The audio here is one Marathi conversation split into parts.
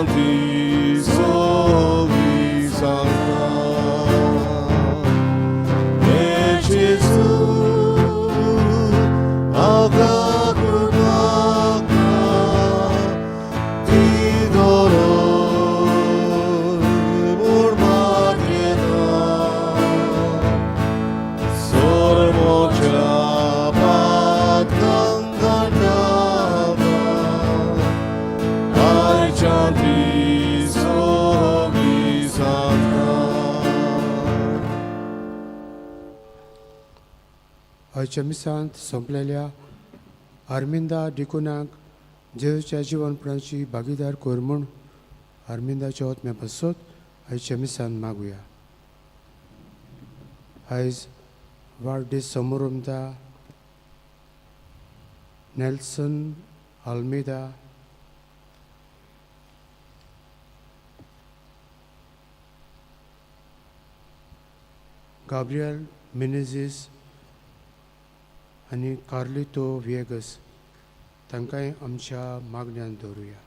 chants 속이 산다. 내 예수 아가구 닦아 뛰도록 물막에다 서로모자 바탕 갈다가 아이 찬티 속이 산다. आयच्या मिसांत संपलेल्या आर्मिंदा डिकोनाक जेजूच्या जीवनपणाची भागीदार कर म्हूण आर्मिंदाच्या ओतम्या पासत आयच्या मिसांत मागुया. आयज वाडदीस समारंभा नेल्सन आल्मेदा, गाब्रियल मिनेझीस आनी कार्लितो विएगस तांकांय आमच्या मागण्यांत दवरुया.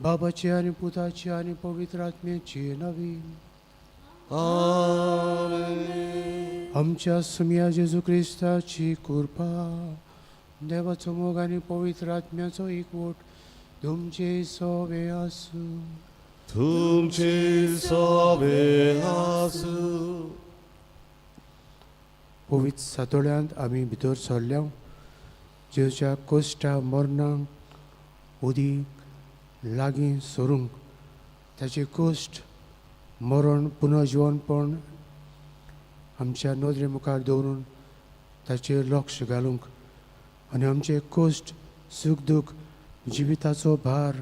बाबाची आनी पुताची आनी पवित्र आत्म्याची नवीन आमेन. आमच्या सुमिया जेजू क्रिस्ताची कृपा, देवाचो मोग आनी पवित्र आत्म्याचो एकवट तुमचे सोबे आसूं. तुमचे सोबे आसूं. पवित्र सातोळ्यांत आमी भितर सरल्या जेजूच्या कोश्टा मरणाक उदीक लागीं सरूंक, ताचे कोश्ट मरण पुनर्जिवनपण आमच्या नदरे मुखार दवरून ताचेर लक्ष घालूंक आनी आमचे कोश्ट सूख दूख जिविताचो भार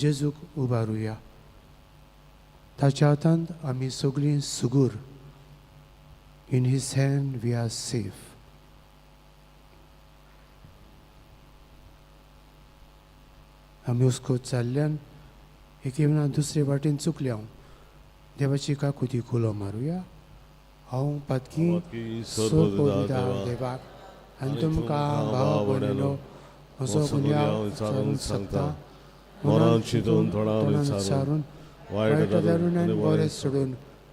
जेजूक उबारुया. ताच्या हातांत आमी सगळीं सुगूर. In his hand we are safe. आमी हुस्को चालल्यान एकेमना दुसरे वाटेन चुकल्या देवाची काकुती खोलो मारुया. हांव पातकी सोदपोदिदार देवाक आनी तुमकां भाव भयणीनो म्हजो गुन्यांव विचारून सांगता. मनांत चिंतून तोंडान विचारून वायट दारून बरें सोडून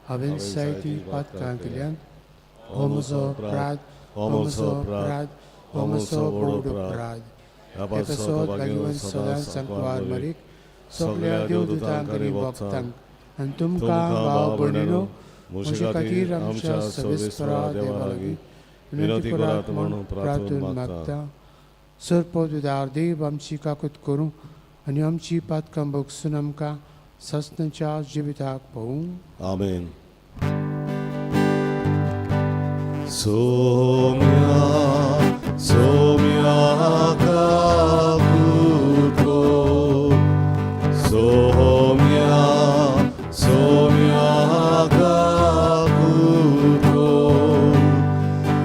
हांवें जायतीं पातकां केल्यान हो म्हजो अपराध, हो म्हजो अपराध, हो म्हजो व्हड अपराध. एकासोत भाग्यवान सदांच सांकवार मारीक सगळ्या देवदूतांक आनी भक्तांक आनी तुमकां भाव भयणीनो म्हजे खातीर आमच्या सर्वेस्परा देवा लागीं विनंती करात म्हूण प्रार्थून मागता. सरपोतदार देव आमची काकूत करूं आनी आमची पातकां भोगसून आमकां सस्नाच्या जिविताक पावूं. आमेन. सोम्या सोम्या काकुतो सोम्या सोम्या काकुतो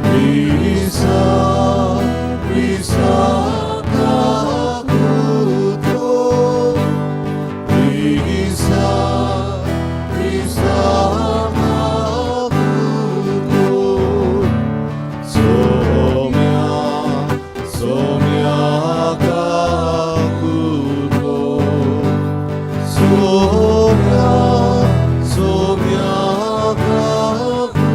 विसा विसा काकुतो विसा विसा काकुतो सोम्या सोम्या काकुतो सोम्या सोम्या काकुतो.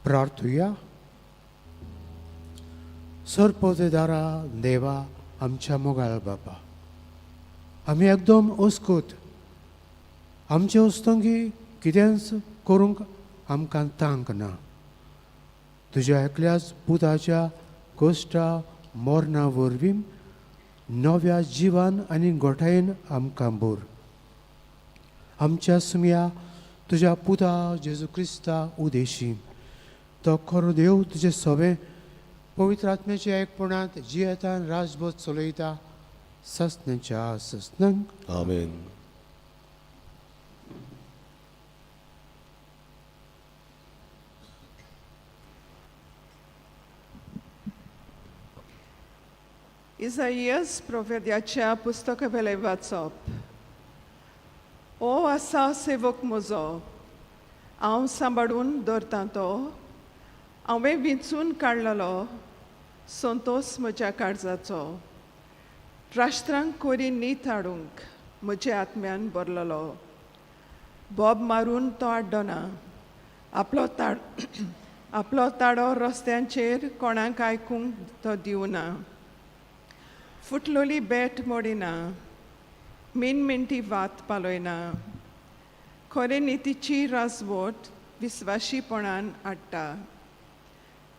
प्रार्थुया. सरपोतदारा देवा आमच्या मोगाळ बाबा, आमी एकदम ओस्कोत आमचे उस्तंगी कितेंच करूंक आमकां तांक ना. तुज्या एकल्याच पुताच्या कोश्टा मरणा वरवीं नव्या जिवान आनी गोठायेन आमकां भर. आमच्या सुमया तुज्या पुता जेजू क्रिस्ता उदेशी तो खरो देव तुजे सोबे पवित्र आत्म्याच्या एकपणांत जियेतान राजभोज चलयता सस्नाच्या सस्नांक. आमेन. Izaias, profetiaच्या पुस्तकावेलें वाचप. ओ आसा सेवक म्हजो, हांव सांबाळून दवरतां तो, हांवें विंचून काडलेलो संतोस म्हज्या काळजाचो. राष्ट्रांक कोरी नीत हाडूंक म्हज्या आत्म्यान बरलेलो. बोब मारून तो आड्डो ना, आपलो ताडो रस्त्यांचेर कोणाक आयकूंक तो दिवना. फुटलोली बॅट मोडिना, मिनमिनटी वात पालयना. खरे नितीची राजवट विस्वाशीपणान हाडटा.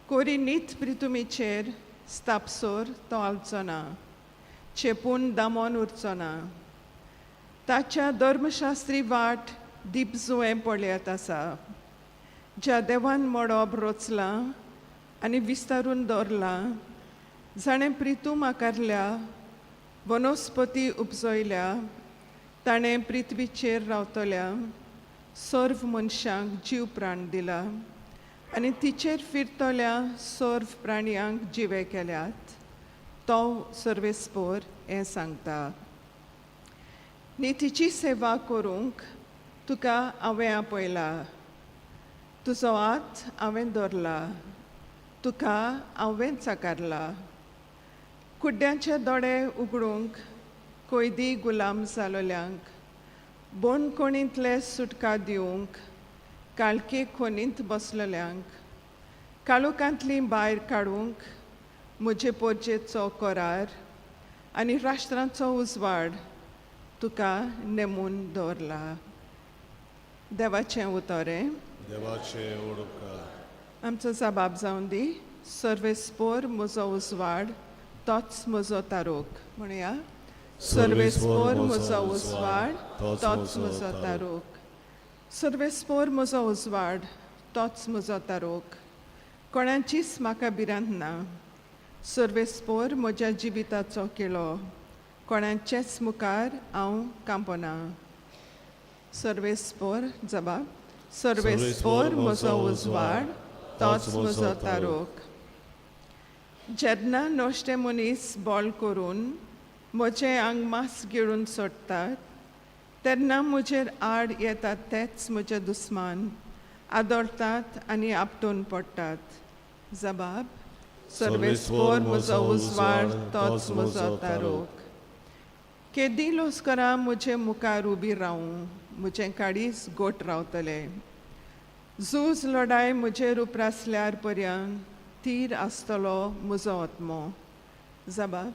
कोरी नीत प्रितुमीचेर स्थापसोर तो आलचो ना, चेपून दामोन उरचो ना. ताच्या धर्मशास्त्री वाट दिपजुवें पळयत आसा. ज्या देवान मोडोब रोचलां आनी विस्तारून दवरलां, जाणें प्रितूम आकारल्या, वनस्पती उपजयल्या, ताणें पृथ्वीचेर रावतल्या सर्व मनशांक जीव प्राण दिला आनी तिचेर फिरतल्या सर्व प्राणयांक जिवे केल्यात. तो सर्वेस्पोर हें सांगता. नितीची सेवा करूंक तुका हांवें आपयला. तुजो हात हांवें दवरला, तुका हांवेंच आकारला. कुड्ड्यांचे दोळे उगडूंक कोयदी गुलाम जालोल्यांक, बोनकोणींतले सुटका दिवंक काळके खोनींत बसलेल्यांक, काळोखांतली भायर काडूंक म्हजे पोरजेचो कोरार आनी राष्ट्रांचो उजवाड तुका नेमून दवरला. देवाचें उतोरें. देवाचे ओडकार. आमचो जबाब जावन दी. सर्वेस्पोर म्हजो उजवाड, तोच म्हजो तारूक. म्हणया, सर्वेस्पोर म्हजो उजवाड, तोच म्हजो तारूक. सर्वेस्पोर म्हजो उजवाड, तोच म्हजो तारूक. कोणाचीच म्हाका भिरांत ना. सर्वेस्पोर म्हज्या जिविताचो किळो, कोणाचेच मुखार हांव कांपना. सर्वेस्पोर जबाब. सर्वेस्पोर म्हजो उजवाड, तोच म्हजो तारूक. जेन्ना नोश्टे मनीस बोल करून म्हजें आंग मास गिळून सोडटात, तेन्ना म्हजेर आड येतात तेच म्हजे दुस्मान आदोळटात आनी आपटून पडटात. जबाब. सर्वेस्पोर म्हजो उजवाड, तोच म्हजो तारूक. केदी लोस्करां म्हजे मुखार उबी रावूं, म्हजें काळीज गोट रावतलें. झूज लढाय म्हजेर उपरासल्यार पर्यंत तीर आसतलो म्हजो आत्मो. जबाब.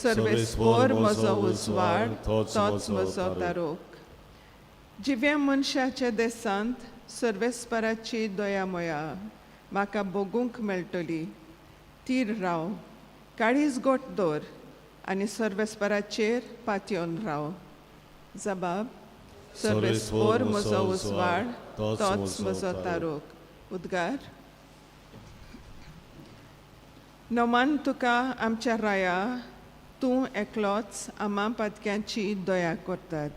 सर्वेस्पोर म्हजो उजवाड, तोच म्हजो तारूक. जिव्या मनशाचे देसांत सर्वेस्पराची दया मोया म्हाका भोगूंक मेळटली. तीर राव, काळीज गोट दवर आनी सर्वेस्पराचेर पातयेवन राव. जबाब. सर्वेस्पोर म्हजो उजवाड, तोच म्हजो तारूक. उद्गार. नोमान तुका आमच्या राया, तूं एकलोच आमा पातक्यांची दया करतात.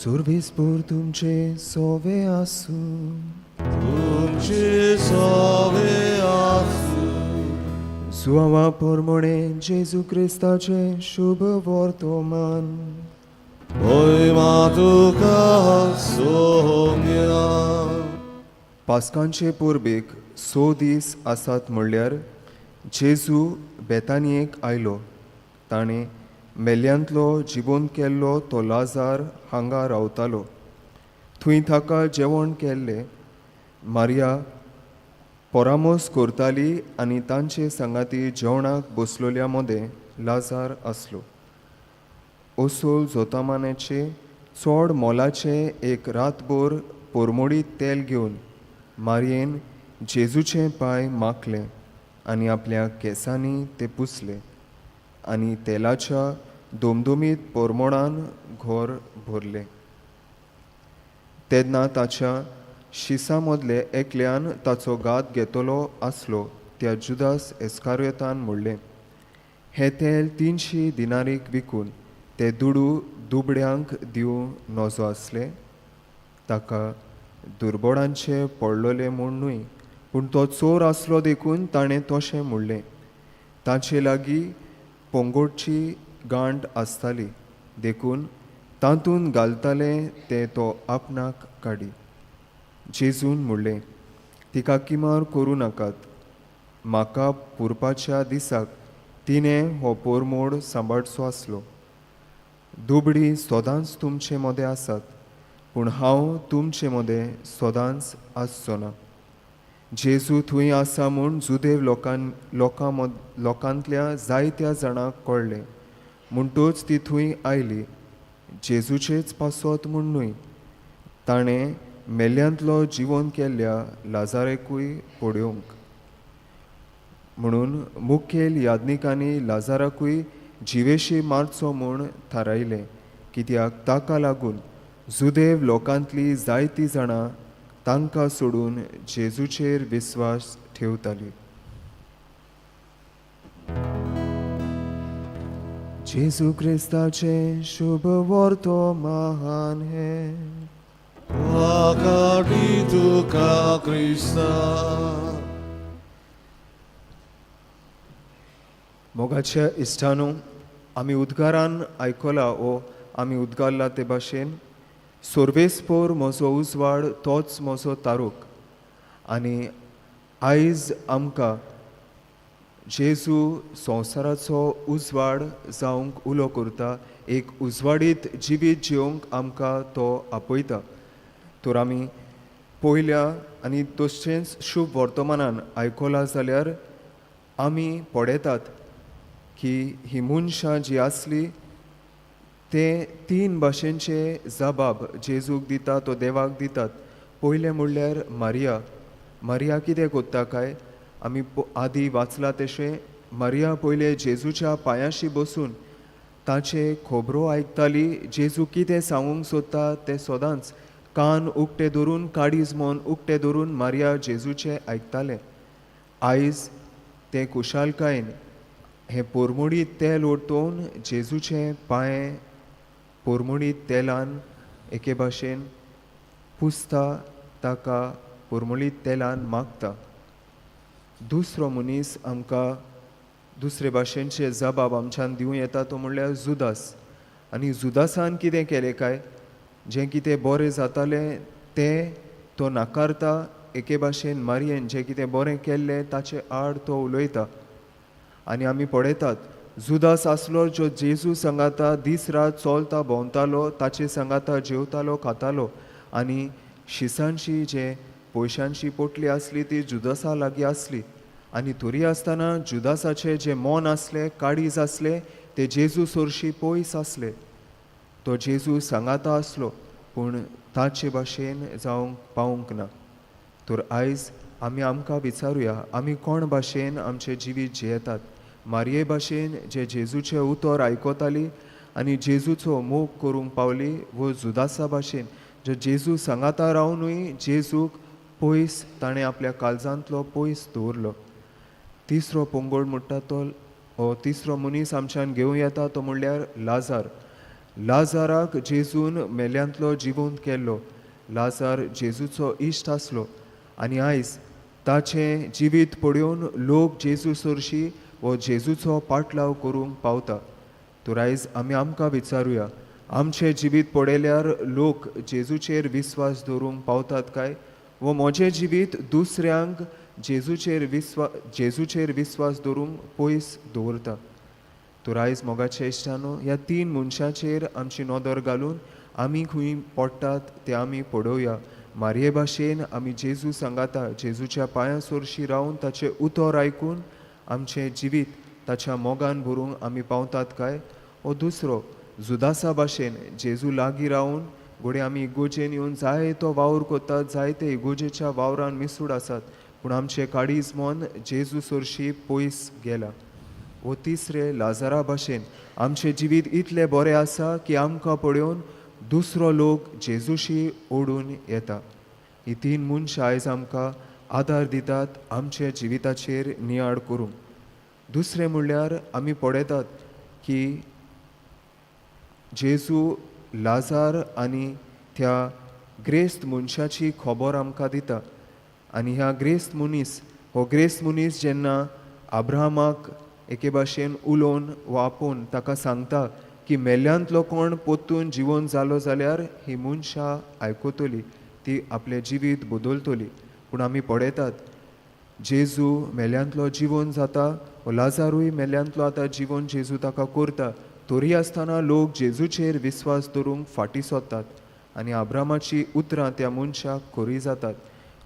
Survispor तुमचे सोवे आसू, तुमचे सोवे आसू. सुवावा पोरमोणे जेजू क्रिस्ताचे शुभ वर्तमान. भोयमा तुका सोम्या. पास्कांचे पोरबेक 6 दीस आसात म्हणल्यार जेजू बेतानियेक आयलो. ताणें मेल्यांतलो जिवंत केल्लो तो लाजार हांगा रावतालो. थंय ताका जेवण केल्लें. मारिया परामोस करताली आनी तांचे सांगाती जेवणाक बसलोल्या मदें लाजार आसलो. ओसोल जोतामानाचे चोड मोलाचें एक रातभर पोरमोडीत तेल घेवन मारयेन जेजूचें पांय माखलें आनी आपल्या केंसांनी ते पुसले आनी तेलाच्या दोमदोमीत पोरमोडान घोर भरलें. तेन्ना ताच्या शिसा मदले एकल्यान ताचो गात घेतलो आसलो त्या जुदास इस्कारियोतान म्हणलें, हे तेल 300 दिनारीक विकून ते दुबड्यांक दिवं नजो आसले. ताका दुर्बोडांचे पडलोले म्हणूय, पूण तो चोर आसलो देखून ताणें तशें म्हणलें. ताचे लागीं पोंगोटची गांठ आसताली देखून तातूंत घालताले ते तो आपणाक काडी. जेजून म्हणलें, तिका किमार करूं नाकात. म्हाका पुरपाच्या दिसाक तिणें हो पोरमोड सांबाळचो आसलो. दुबडी सदांच तुमचे मदें आसात, पूण हांव तुमचे मदें सदांच आसचो ना. जेजू थंय आसा म्हूण जुदेव लोकांतल्या जायत्या जाणांक कळ्ळें. म्हणटूच ती थंय आयली. जेजूचेच पासत म्हूण न्हय, ताणें मेल्यांतलो जिवंत केल्ल्या लाजारेकूय पळोवंक. म्हणून मुखेल याजनिकांनी लाजाराकूय जिवेशी मारचो म्हूण थारायलें, कित्याक ताका लागून जुदेव लोकांतलीं जायतीं जाणां तांकां सोडून जेजूचेर विस्वास ठेवतालीं. जेजू क्रिस्ताचे शुभ वर्तो महान हे. वाकाडी तुका क्रिस्ता. मोगाच्या इश्टानो, आमी उद्गारान आयकला वो आमी उद्गारला ते भाशेन सोर्वेस्पोर म्हजो उजवाड तोच म्हजो तारूक. आनी आयज आमकां जेजू संवसाराचो उजवाड जावंक उलो करता, एक उजवाडीत जिवीत जिवंक आमकां तो आपयता. तर आमी पयल्या आनी तशेंच शुभ वर्तमानान आयकलां जाल्यार आमी पळयतात की ही मनशां जी आसली ते 3 भाशेंचे जबाब जेजूक दिता, तो देवाक दितात. पयलें म्हणल्यार मारिया कितें कोत्ता काय, आमी आदी वाचला तशें मारिया पयले जेजूच्या पांयाशी बसून ताचे खोबरो आयकताली. जेजू कितें सांगूंक सोदता तें सदांच कान उक्ते धरून, काडीज म्हूण उक्ते धरून मारिया जेजूचे आयकताले. आयज ते कुशालकायेन हे पोरमोडीत तेल ओतून जेजूचे पांय पोरमोडीत तेलान एके भाशेन पुसता, ताका पोरमोडीत तेलान मागता. दुसरो मनीस आमकां दुसरे भाशेनचे जबाब आमच्यान दिवं येता तो म्हणल्यार जुदास. आनी जुदासान कितें केलें काय, जें कितें बरें जातालें तें तो नाकारता. एके भाशेन मारयेन जें कितें बरें केल्लें ताचे आड तो उलयता. आनी आमी पळयतात जुदास आसलो जो जेजू सांगाता दीस रात चलता भोंवतालो, ताचे सांगाता जेवतालो खातालो. आनी शिसांची जे पयशांची पोटली आसली ती जुदासा लागीं आसली. आनी तरी आसतना जुदासाचे जे मोन आसले, काडीज आसले, ते जेजू सोरशी पयस आसले. तो जेजू सांगाता आसलो पूण ताचे भाशेन जावंक पावूंक ना. तर आयज आमी आमकां विचारुया, आमी कोण भाशेन आमचें जिवीत जियेतात. मारये भाशेन जे जेजूचे उतर आयकताली आनी जेजूचो मोग करूंक पावली, वो जुदासा भाशेन जो जेजू सांगाता रावनूय जेजूक पयस ताणें आपल्या काळजांतलो पयस दवरलो. तिसरो पोंगोळ म्हणटा तो तिसरो मनीस आमच्यान घेवं येता तो म्हणल्यार लाजाराक जेजून मेल्यांतलो जिवंत केल्लो. लाजार जेजूचो इश्ट आसलो आनी आयज ताचें जिवीत पळोवन लोक जेजू सोरशी वो जेजूचो पाटलाव करूंक पावता. तर आयज आमकां विचारुया, आमचें जिवीत पळयल्यार लोक जेजूचेर विस्वास दवरूंक पावतात काय, वो म्हजें जिवीत दुसऱ्यांक जेजूचेर विस्वास दवरूंक पयस दवरता. तर आयज मोगाचे इश्टानो, ह्या 3 मनशांचेर आमची नदर घालून आमी खंय पडटात तें आमी पळोवया. मारये भाशेन आमी जेजू सांगाता जेजूच्या पांया सोरशी रावन ताचें उतर आयकून आमचें जिवीत ताच्या मोगान भरूंक आमी पावतात काय, वो दुसरो जुदासा भाशेन जेजू लागीं रावन घोडे आमी इगोजेन येवन जायतो वावर कोतात, जायते इगोजेच्या वावरान मिसूड आसात, पूण आमचें काडीज मोन जेजू सोरशी पयस गेला. वो तिसरे लाजारा भाशेन आमचें जिवीत इतलें बरें आसा की आमकां पळोवन दुसरो लोक जेजूशी ओडून येता. ही 3 मनशां आयज आमकां आदार दितात आमच्या जिविताचेर नियाळ करूंक. दुसरें म्हणल्यार आमी पळयतात की जेजू लाजार आनी त्या ग्रेस्त मनशाची खबर आमकां दिता आनी ह्या ग्रेस्त मनीस जेन्ना आब्राहमाक एके भाशेन उलोवन वा आपोवन ताका सांगता की मेल्ल्यांतलो कोण पोत्तून जिवन जालो जाल्यार ही मनशां आयकतली, ती आपलें जिवीत बदलतली. पूण आमी पळयतात जेजू मेल्ल्यांतलो जिवन जाता, लाजारूय मेल्ल्यांतलो आतां जिवन जेजू ताका करता. तरी आसतना लोक जेजूचेर विस्वास दवरूंक फाटीं सोदतात आनी आब्रामाची उतरां त्या मनशाक खरी जातात.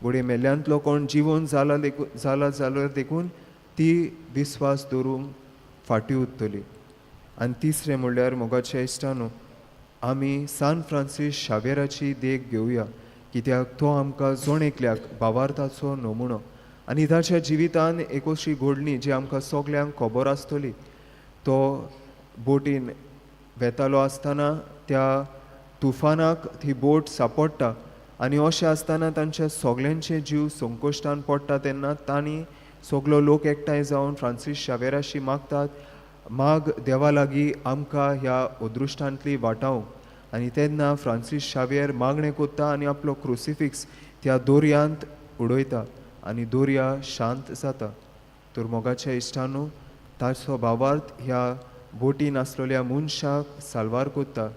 घोडये मेल्ल्यांतलो कोण जिवन जाला जाल्यार देखून ती विस्वास दवरूंक फाटीं उरतली. आनी तिसरें म्हणल्यार मोगाच्या इश्टानो, आमी सान फ्रांसीस शावेराची देख घेवया, कित्याक तो आमकां जोण एकल्याक भावार्थाचो नमुनो आनी ताच्या जिवितान एक अशी घडणी जी आमकां सगल्यांक खबर आसतली. तो बोटीन वेतालो आसतना त्या तुफानाक ती बोट सांपडटा आनी अशें आसतना तांच्या सगल्यांचे जीव संकश्टान पडटा तेन्ना तांणी सगलो लोक एकठांय जावन फ्रांसीस शावेराशी मागतात, माग देवा लागीं आमकां ह्या अदृश्टांतली वाटावंक. आनी तेन्ना फ्रांसीस शावेर मागणें कोत्ता आनी आपलो क्रुसिफिक्स त्या दोरयांत उडयता आनी दोर्या शांत जाता. तर मोगाच्या इश्टानो, ताचो भावार्थ ह्या बोटीन आसलेल्या मनशाक साल्वार कोत्ता.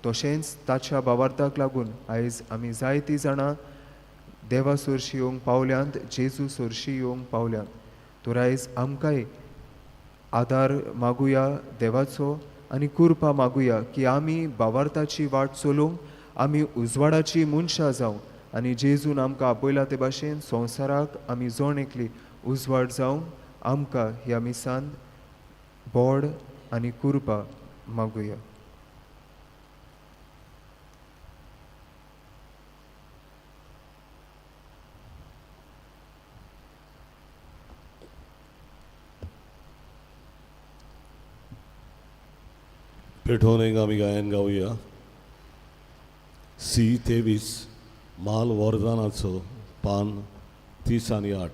तशेंच ताच्या भावार्थाक लागून आयज आमी जायतीं जाणां देवा सोरशी येवंक पावल्यांत, जेजू सोरशी येवंक पावल्यांत. तर आयज आमकांय आदार मागुया देवाचो आनी कृपा मागुया की आमी भावार्थाची वाट चलोवंक, आमी उजवाडाची मनशां जावं आनी जेजून आमकां आपयला ते भाशेन संवसाराक आमी जोण एकली उजवाड जावंक आमकां ह्या मिसान बोड आनी कृपा मागुया. पेठोनेक आमी गायन गावया. C23 माल वरदानाचो पान 30 आनी 8.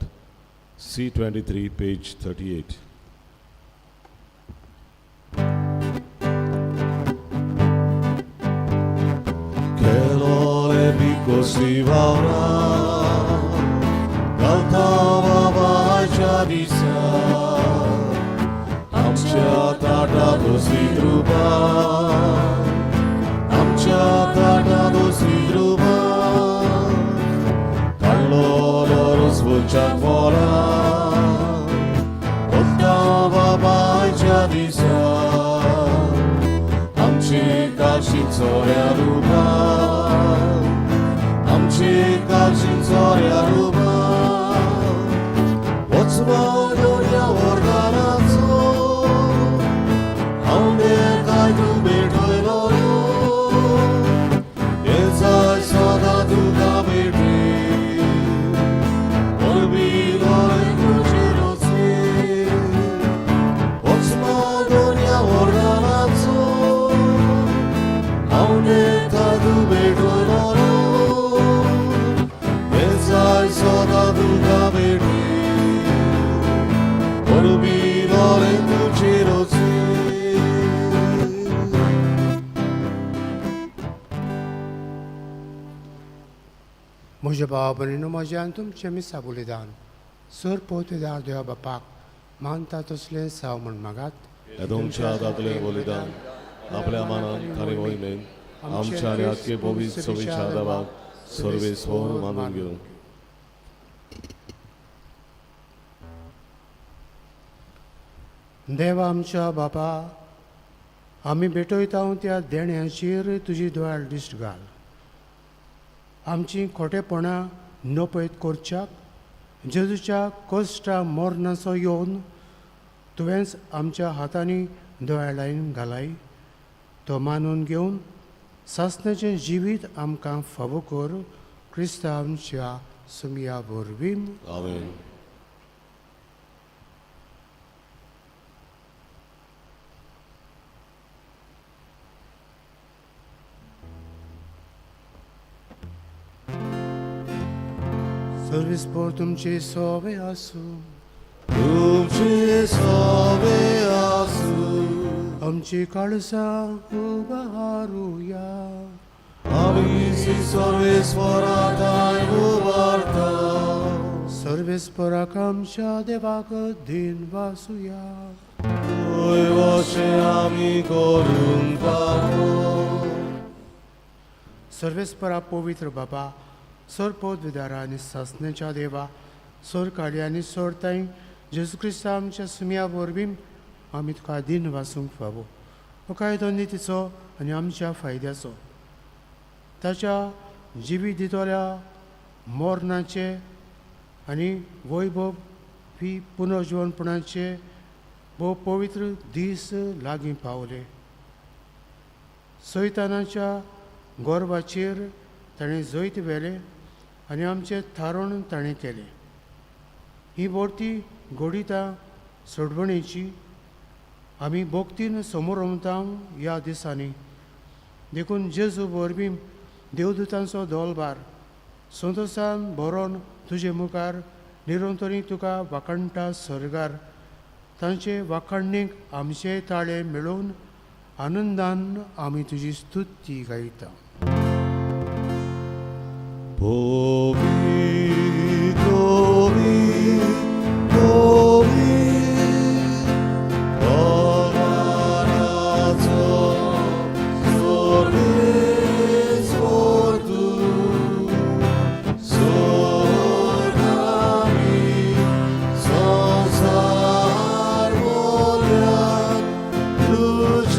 C23 page 38. Che l'ole picco si va cantava pace di sa, amcia tatato si truba, amcia tatato si truba, allora rozvucia vola, ottava pace di sa, amci calcinzoria ruba, amci calcinzoria ruba, odzwonia organaco, aunque cai tu beto e loro, e sai soda tu capiti, orbito e crucirosi, odzwonia organaco, aunque cai tu beto e loro, e sai soda tu capiti, orbito e crucirosi. म्हज्या भावा भयणीनो, म्हज्यान तुमचें मिसा बलिदान सर पोतेदार देवा बापाक मानता तसलें साव म्हण मागात. तुमच्या हातांतलें बलिदान आपल्या मानान खरे मोहिमेन आमच्या आनी आख्खे पवित्र सवेच्या दाबाक सर्वेस्वर मानून घेवन. देवा आमच्या बापा, आमी भेटयता त्या देण्याचेर तुजी दोळ्यार दिश्ट घाल. आमची खोटेपणां नपयत करच्याक जेजूच्या कश्टा मरणाचो येवन तुवेंच आमच्या हातांनी दोळ्या लायन घालाय. तो मानून घेवन सासणाचें जिवीत आमकां फावो कर. क्रिस्तांच्या सुमया वरवीं. आमेन. सर्विस्पोर तुमचे सोवे आसूं. तुमच्या 지소비아수 आमची काळसा उभारूया. 아비시 서비스포라타이 무바르타 सर्वेस्पराक आमच्या देवाक दिन वासुया. 의워시 आमी कोरून पावो सर्वेस्परा पवित्र बाबा, सोरपोत विदारा आनी सासण्याच्या देवा, सोर काडी आनी सोरताय जेजू क्रिस्ता आमच्या सुम्या वरवीं आमी तुका दिन वासूंक फावो. हो कायदो नितीचो आनी आमच्या फायद्याचो. ताच्या जिवी दितोल्या मोरणाचे आनी वैभव ही पुनर्जीवनपणाचे भोव पवित्र दीस लागीं पावले. सैतानाच्या गोरवाचेर ताणें जैत व्हेलें आनी आमचें थारोण ताणें केलें. ही बोरती घोडिता सोडवणेची आमी भोगतीन समोर उमतां ह्या दिसांनी. देखून जेजू वरवीं देवदूतांचो दोलबार संतोशान भरोवन तुजे मुखार निरंतरी तुका वाखणटा सरगार. तांचे वाखणणेक आमचे ताळे मेळोवन आनंदान आमी तुजी स्तुती गायता. 보비 도비 도비 어가라저 소비스 모두 소나미 성살 몰라 루저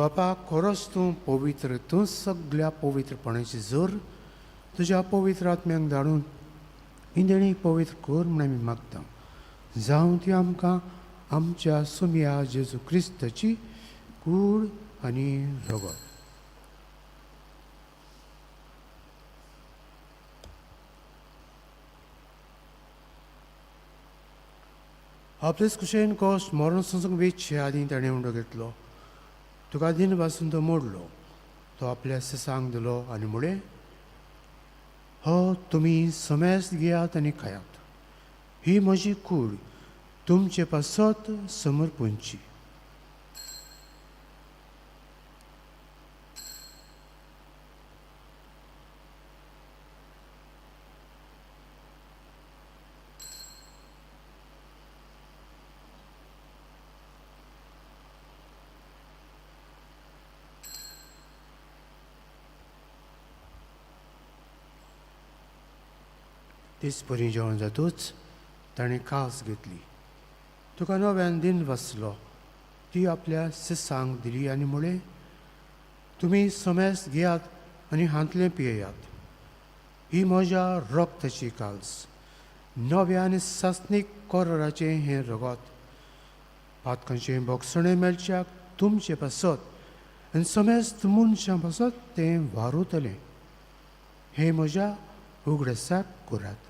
बापा, खरोच तूं पवित्र, तूं सगळ्या पवित्रपणाची जोर तुज्या पवित्र आत्म्याक धाडून ही देणी पवित्र कर म्हूण आमी मागता. जावं ती आमकां आमच्या सुम्या जेजू क्रिस्ताची कूड आनी रगत. आपलेच कुशेन कोश्ट मरण संसंग वेचचे आदी ताणें उंडो घेतलो. तुका दिन पासून तो मोडलो. तो आपल्या सिसांक दिलो आनी म्हळें, हो तुमी समेस्त घेयात आनी खायात. ही म्हजी कूड तुमचे पासत समर्पणची. दिसभरी जेवण जातूच ताणें कास घेतली. तुका नव्यान दिन वाचलो. ती आपल्या सिसांक दिली आनी म्हळें, तुमी समेस्त घेयात आनी हातलें पियेयात. ही म्हज्या रक्ताची काल्स, नव्या आनी सासणीक कोराचें हें रगत. पातकांचें बोगसणें मेळच्याक तुमचे पासत आनी समेस्त मनशां पासत तें वारुतलें. हें म्हज्या उगडसाक करात.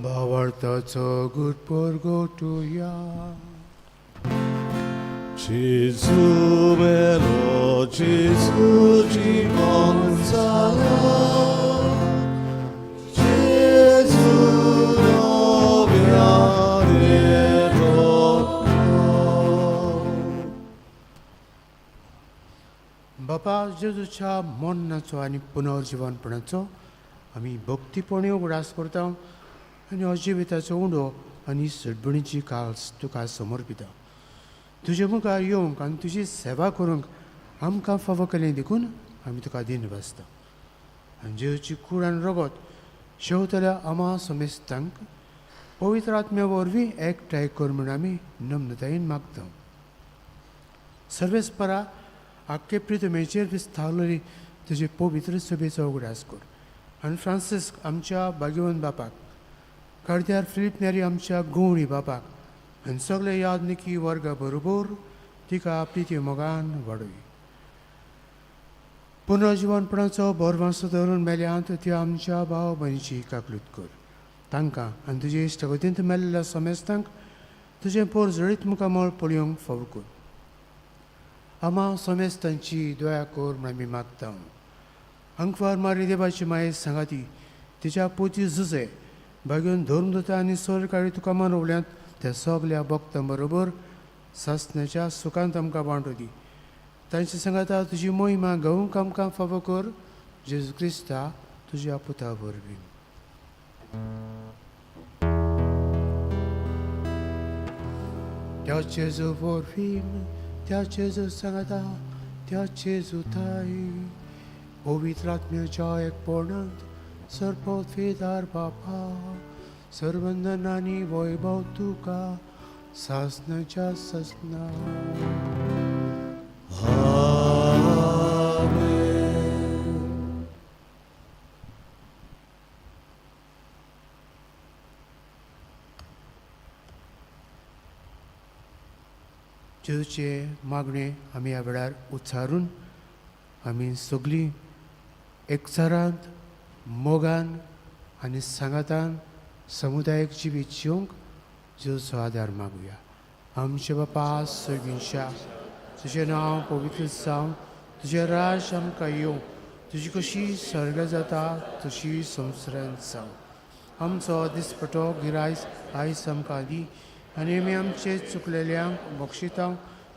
भावार्थाचो गुटपोर गोटुया. 지수 멜로 지수 지건사야 지수 너비아리로 बापा, जेजूच्या मरणाचो आनी पुनर्जीवनपणाचो आमी भक्तीपणी उगडास करता आनी अजिविताचो उंडो आनी सडबणीची कास तुका समर्पिता. तुजे मुखार येवंक आनी तुजी सेवा करूंक आमकां फावो केलें देखून आमी तुका दिन बसता. आनी जेजूची कूड आनी रगत शेवतल्या आमा समेस्तांक पवित्र आत्म्या वरवीं एकठांय कर म्हूण आमी नम्रतायेन मागता. सर्वेस्परा आख्खे प्रितमेचेर विस्तारलेली तुजे पवित्र सभेचो उगडास कर. आनी फ्रांसिस्क आमच्या भाग्यवन बापाक, कार्दियार फिलीप नेरी आमच्या गवळी बापाक आनी सगळे यादनिकी वर्गा बरोबर तिका प्रिती मोगान वाडय. पुनर्जीवनपणाचो बोरवांसो धरून मेल्यांत त्या आमच्या भाव भयणीची काकलूत कर. तांकां आनी तुजे इश्टगतींत मेल्ल्या समेस्तांक तुजें पोर जळीत मुखामळ पळयोवंक फावो कर. आमा समेस्तांची दया कर म्हूण आमी मागता. अंकवार मारी देवाची माये सांगाती तिच्या पोती झुजे भाग्योन धरून दोता आनी सरकाळी तुका मानवल्यांत त्या सगल्या भक्तां बरोबर सासण्याच्या सुखांत आमकां वांटो दी. तांची सांगाता तुजी मोहिमा गावूंक आमकां फावो कर. जेजू क्रिस्ता तुज्या पुता वरवीं. त्या जेजू वरवीं, त्या जेजू सांगाता, त्या जेजू ताई पवित्र आत्म्याच्या एकपणांत सर्पोत्वेदार बापा सर्वंदन आनी वैभव तुका सासनाच्या ससना. जेजूचे मागणे आमी ह्या वेळार उच्चारून आमी सगळीं एकचारांत मोगान आनी सांगातान समुदायीक जिवीत जिवंक जेजूचो आदार मागुया. आमचे बापा सगळींच्या तुजें नांव पवित्र जावं, तुजें राज आमकां येवं, तुजी कशी सर्ग जाता तशी संवसारांत जावं. आमचो दिसपटो गिरायज आयज आमकां दी आनी आमी आमचे चुकलेल्यांक बक्षिता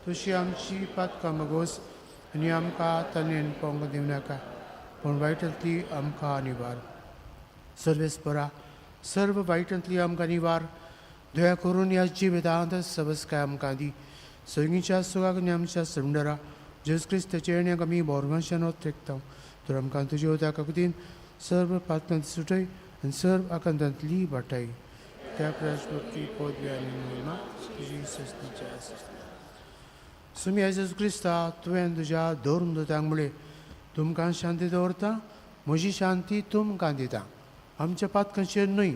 तशी आमची पातकां मागोस आनी आमकां तल्लेन पोंग दिवं नाका पूण वायटांतली आमकां निवार. सर्वेस्परा सर्व वायटांतली आमकां निवार. दया करून ह्या जिवितांत सबस्काय आमकां दी. सगळींच्या सुखाक आनी आमच्या संडरा जेजू क्रिस्ताचे येण्याक आमी बोरगांच्यान तेकता. तर आमकां तुज्या उदका काकुतीन सर्व पातकांत सुटय आनी सर्व आकांतांतली वाटाय. त्या राजभक्ती पदवी आनी महिमा तुजी सस्तीच्या सुमी जेजू क्रिस्ता तुवें तुज्या धरून दोतांक म्हळें तुमकां शांती दवरता, म्हजी शांती तुमकां दिता. आमच्या पातकांचेर न्हय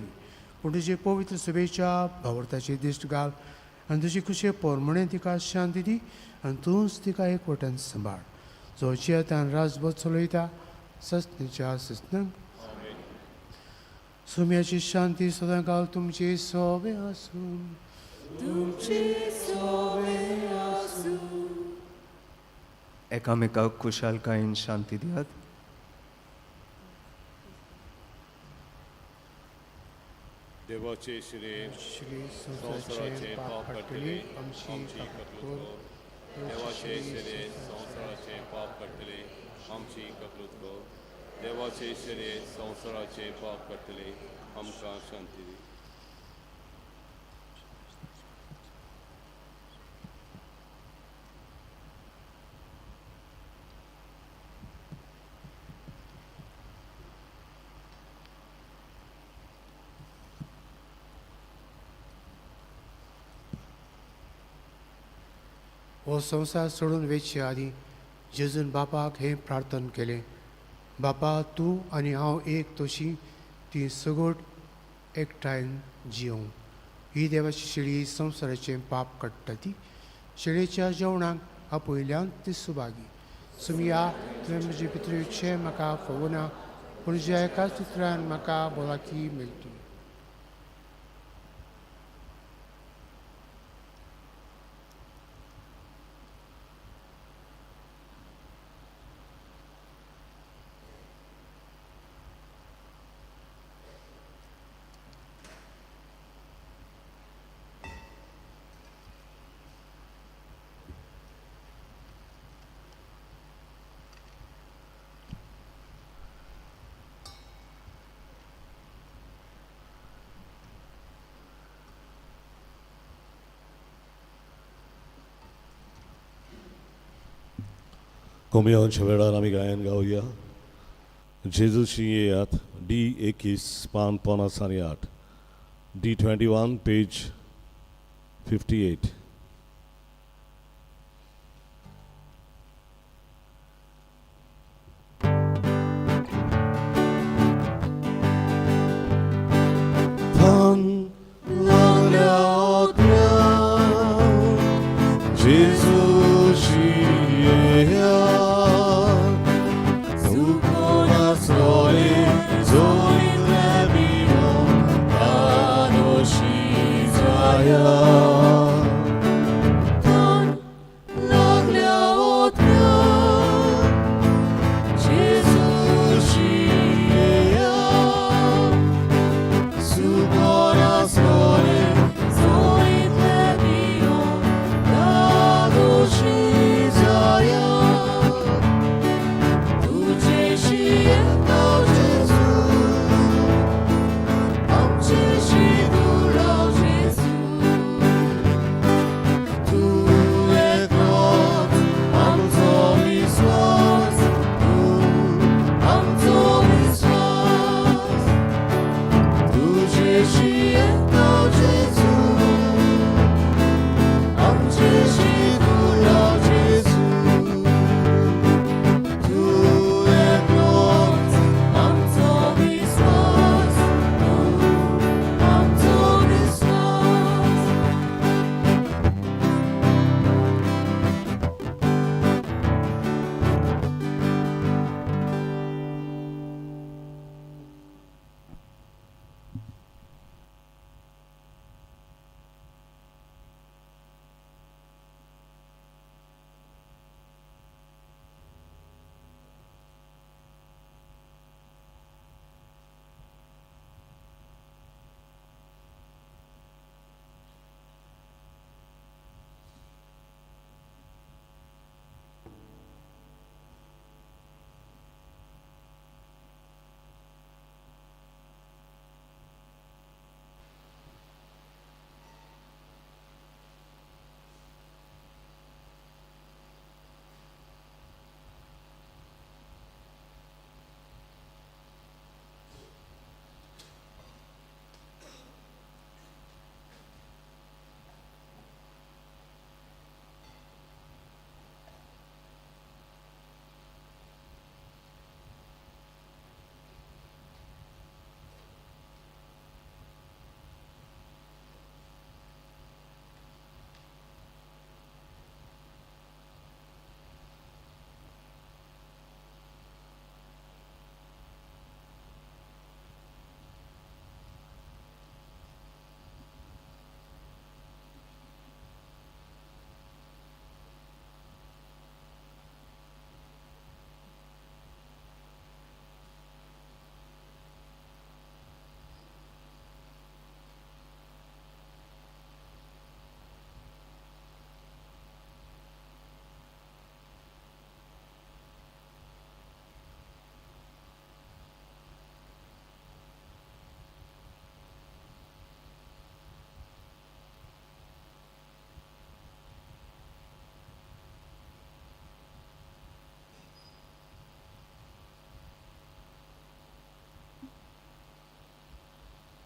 पूण तुजे पवित्र सभेच्या भावर्थाचेर दिश्ट घाल आनी तुजे खुशे पोरमणें तिका शांती दी आनी तूंच तिका एकवटान सांबाळ. जो जियेतान राजभर चलयता सस्तीच्या सस्नांक. सुम्याची शांती सदां काल तुमचे सोबे आसूं. एकामेकाक खुशालकायेन शांती दियात. देवाचे श्री संवसाराचे पाप काडटले आमची कपलूत कर. देवाचे श्री संवसाराचे पाप काडटले आमची कपलूत कर. देवाचे श्री संवसाराचे पाप काडटले आमकां शांती दी. हो संवसार सोडून वेचचे आदी जेजून बापाक हें प्रार्थन केलें. बापा तूं आनी हांव एक तशी ती सगोट एकठांय जियों. ही देवाची शेळी संवसाराचें पाप काडटा ती शेळयेच्या जेवणाक आपयल्यान ती सुभागी. सुमिया तुवें म्हजे पितृचे म्हाका फोवना पूण ज्या एकाच उतरान म्हाका भलायकी मेळटली. कोंबयांच्या वेळार आमी गायन गावया. जेजूशी येयात, D21 पान 58, D21 page 58. Pan laglia Jezusi Supona sole zoli trebimo Adoshi Zaya Pan laglia Jezusi Supona sole zoli trebimo Adoshi Zaya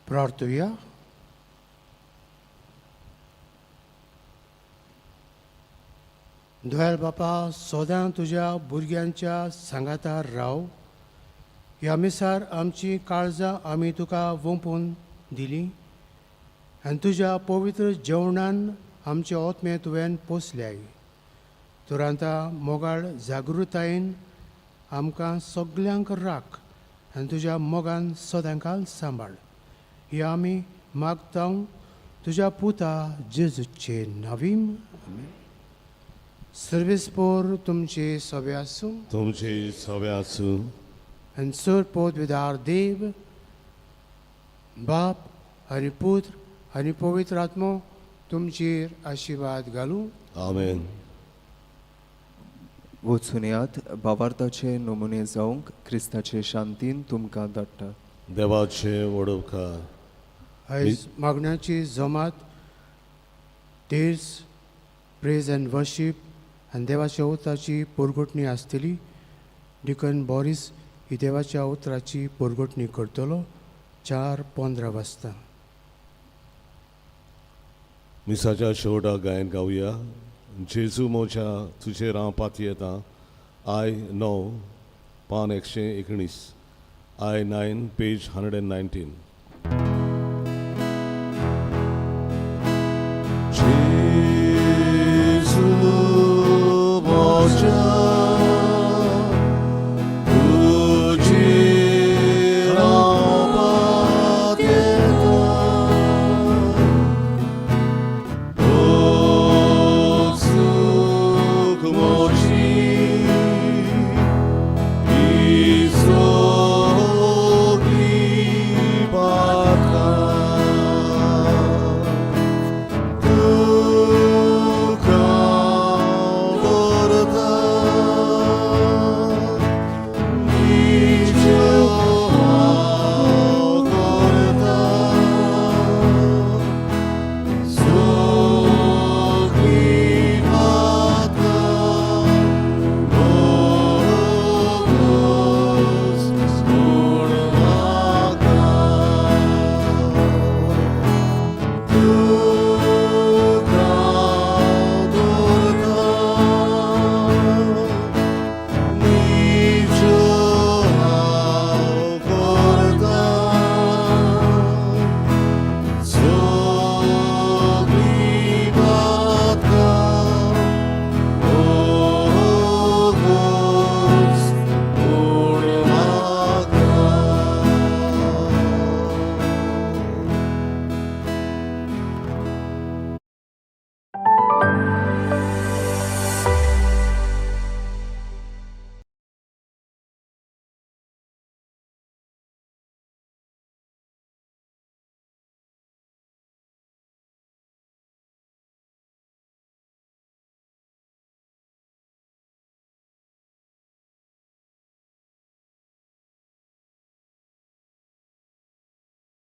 प्रार्थूया. दयाळ बापा, सदां तुज्या भुरग्यांच्या सांगातार राव. ह्या मिसार आमची काळजां आमी तुका वोंपून दिली आनी तुज्या पवित्र जेवणान आमचे ओतमे तुवें पोसल्याय. तुरांता मोगाळ जागृतायेन आमकां सगल्यांक राख आनी तुज्या मोगान सदांकाल सांबाळ. ही आमी मागता तुज्या पुता जेजूचे नांवीन. सर्वेस्पोर तुमचे सवे आसूं. तुमचे सवे आसूं. आनी सरपोत विदार देव, बाप आनी पुत्र आनी पवित्र आत्मो तुमचेर आशिर्वाद घालूं. आमेन. वचून येयात, भावार्थाचे नमुने जावंक क्रिस्ताचे शांतीन तुमकां धाडटा. देवाचे वडोवकार. आयज मागण्याची जमात टेर्स, प्रेज अँड वर्शीप आनी देवाच्या उतराची पोरगोटणी आसतली. डिकन बॉरिस ही देवाच्या उतराची पोरगोटणी करतलो 4:15 वाजता. मिसाच्या शेवटाक गायन गावया. जेजू मोच्या तुजेर हांव पाती येता. आय 9 पान 119. I 9 page 119.